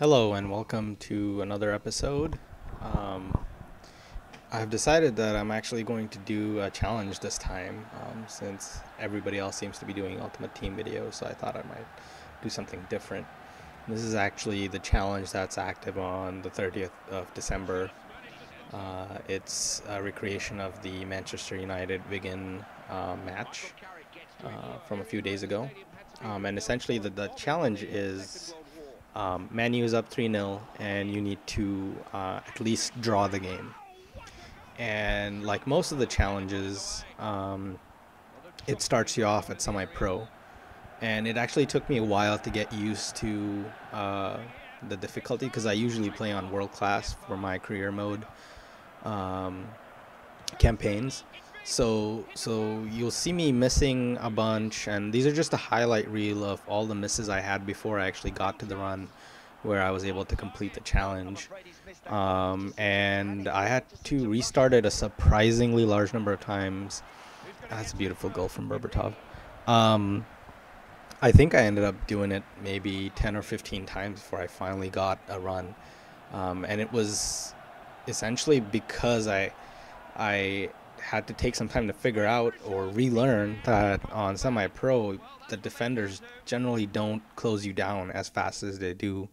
Hello and welcome to another episode. Um, I've decided that I'm actually going to do a challenge this time since everybody else seems to be doing Ultimate Team videos, so I thought I might do something different. This is actually the challenge that's active on the 30th of December. It's a recreation of the Manchester United Wigan match from a few days ago. And essentially, the challenge is Man U is up 3-0, and you need to at least draw the game. And like most of the challenges, it starts you off at semi-pro. And it actually took me a while to get used to the difficulty because I usually play on world class for my career mode um, campaigns. So you'll see me missing a bunch, and these are just a highlight reel of all the misses I had before I actually got to the run where I was able to complete the challenge. And I had to restart it a surprisingly large number of times. That's a beautiful goal from Berbatov. Um, I think I ended up doing it maybe 10 or 15 times before I finally got a run. And it was essentially because I had to take some time to figure out or relearn that on semi-pro, the defenders generally don't close you down as fast as they do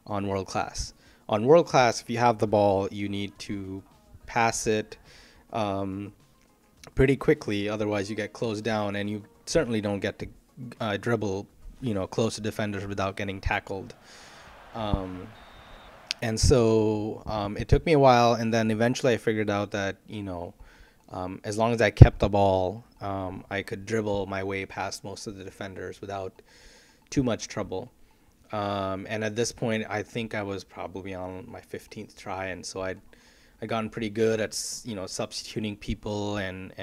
on world class. On world class, if you have the ball, you need to pass it um, pretty quickly. Otherwise, you get closed down, and you certainly don't get to dribble, close to defenders without getting tackled. Um, and so it took me a while, and then eventually I figured out that as long as I kept the ball, I could dribble my way past most of the defenders without too much trouble. And at this point, I think I was probably on my 15th try, and so I gotten pretty good at substituting people and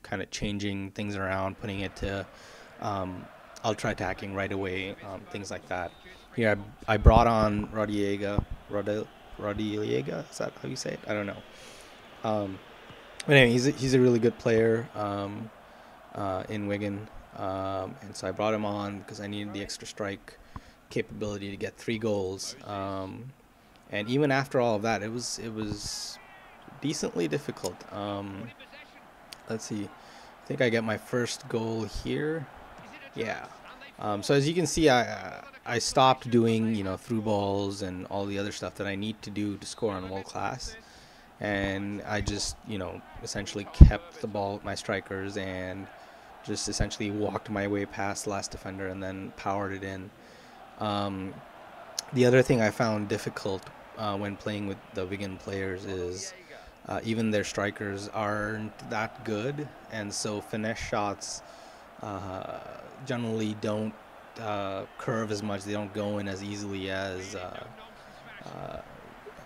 kind of changing things around, putting it to ultra attacking right away, things like that. Here I brought on Rodilega. Is that how you say it? I don't know. Um, but anyway, he's a really good player in Wigan, and so I brought him on because I needed the extra strike capability to get 3 goals. And even after all of that, it was decently difficult. Let's see. I think I get my first goal here. Yeah. So as you can see, I stopped doing through balls and all the other stuff that I need to do to score on world class, and I just essentially kept the ball with my strikers and just essentially walked my way past the last defender and then powered it in. Um, the other thing I found difficult when playing with the Wigan players is even their strikers aren't that good, and so finesse shots uh, generally don't curve as much. They don't go in as easily as uh,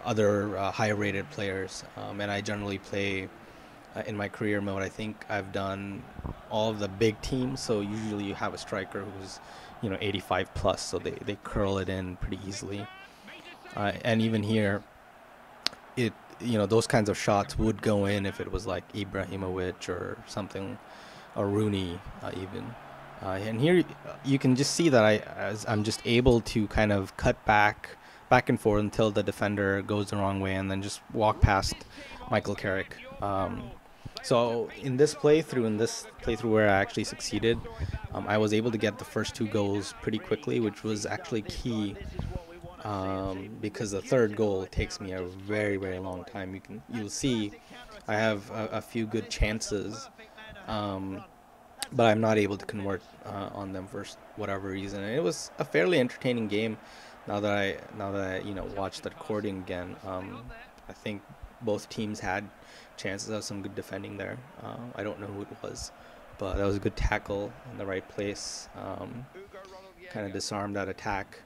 other high-rated players. And I generally play in my career mode. I think I've done all of the big teams, so usually you have a striker who's 85 plus, so they curl it in pretty easily. And even here, it those kinds of shots would go in if it was like Ibrahimovic or something, or Rooney even. And here you can just see that I'm just able to kind of cut back and forth until the defender goes the wrong way, and then just walk past Michael Carrick. So in this playthrough where I actually succeeded, I was able to get the first 2 goals pretty quickly, which was actually key, because the third goal takes me a very, very long time. You'll see I have a few good chances, but I'm not able to convert on them for whatever reason. And it was a fairly entertaining game. Now that I watched the recording again, I think both teams had chances of some good defending there. I don't know who it was, but that was a good tackle in the right place. Kind of disarmed that attack.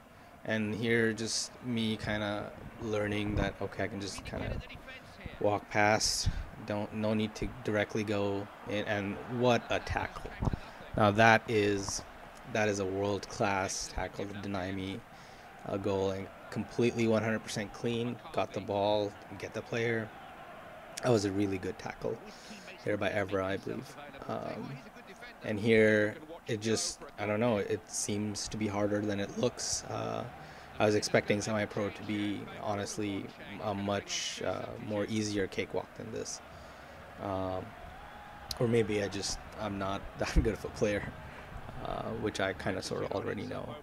And here, just me kind of learning that, okay, I can just kind of walk past. No need to directly go in. And what a tackle! Now that is a world class tackle to deny me a goal, and completely 100% clean. Got the ball, get the player. That was a really good tackle there by Evra, I believe. And here, I don't know, it seems to be harder than it looks. I was expecting semi-pro to be honestly a much more easier cakewalk than this. Um, or maybe I'm not that good of a player, which I kind of sort of already know.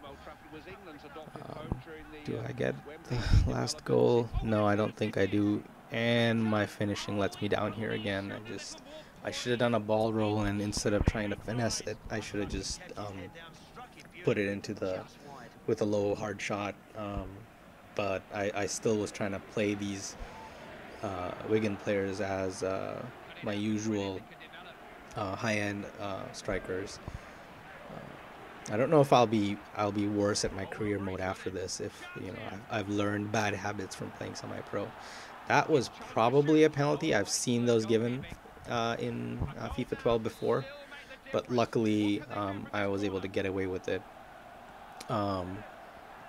Do I get the last goal? No, I don't think I do. And my finishing lets me down here again. I should have done a ball roll, and instead of trying to finesse it, I should have just put it into with a low hard shot. But I still was trying to play these Wigan players as my usual high-end strikers. I don't know if I'll be worse at my career mode after this, if I've learned bad habits from playing semi-pro. That was probably a penalty. I've seen those given in FIFA 12 before, but luckily I was able to get away with it.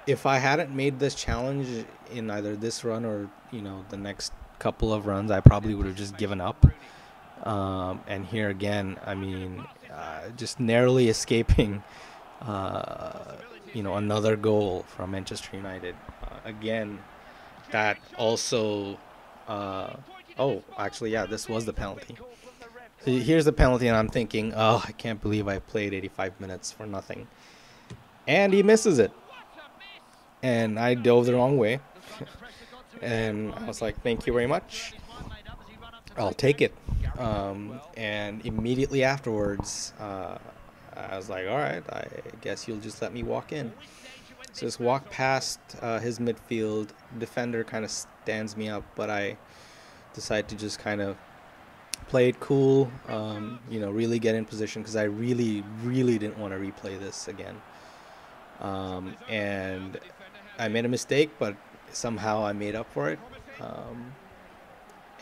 If I hadn't made this challenge in either this run or the next couple of runs, I probably would have just given up. And here again, I mean, just narrowly escaping another goal from Manchester United. Again, that also. Oh, actually, yeah, this was the penalty. So here's the penalty, and I'm thinking, oh, I can't believe I played 85 minutes for nothing. And he misses it. And I dove the wrong way. And I was like, thank you very much. I'll take it. And immediately afterwards, I was like, all right, I guess you'll just let me walk in. So just walk past his midfield. Defender kind of stands me up, but I decide to just kind of play it cool, really get in position, because I really, really didn't want to replay this again. And I made a mistake, but somehow I made up for it.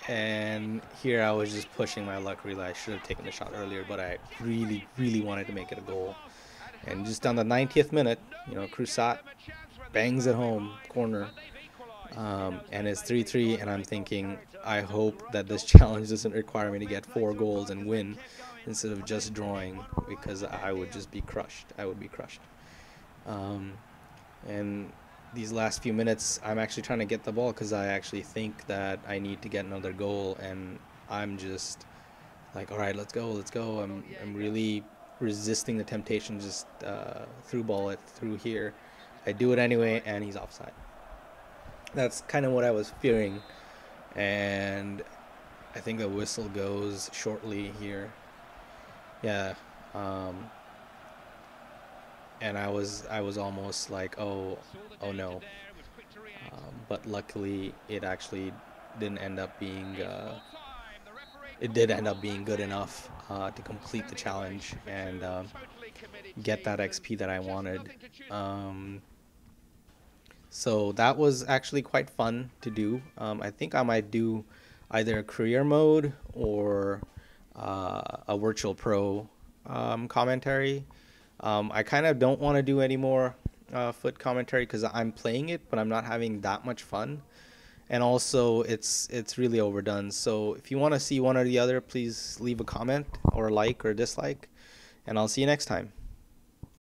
And here I was just pushing my luck, really. I should have taken the shot earlier, but I really, really wanted to make it a goal. And just on the 90th minute, Crusat bangs it home, corner, and it's 3-3. And I'm thinking, I hope that this challenge doesn't require me to get 4 goals and win instead of just drawing, because I would just be crushed. I would be crushed. And these last few minutes, I'm actually trying to get the ball because I actually think that I need to get another goal, and I'm just like, all right, let's go. I'm really resisting the temptation, just through ball it through here. I do it anyway, and he's offside. That's kind of what I was fearing, and I think the whistle goes shortly here. Yeah. And I was almost like, oh no, but luckily it actually didn't end up being it did end up being good enough to complete the challenge and get that XP that I wanted. So that was actually quite fun to do. I think I might do either a career mode or a virtual pro commentary. I kind of don't want to do any more foot commentary because I'm playing it, but I'm not having that much fun. And also, it's really overdone. So if you want to see one or the other, please leave a comment or a like or dislike, and I'll see you next time.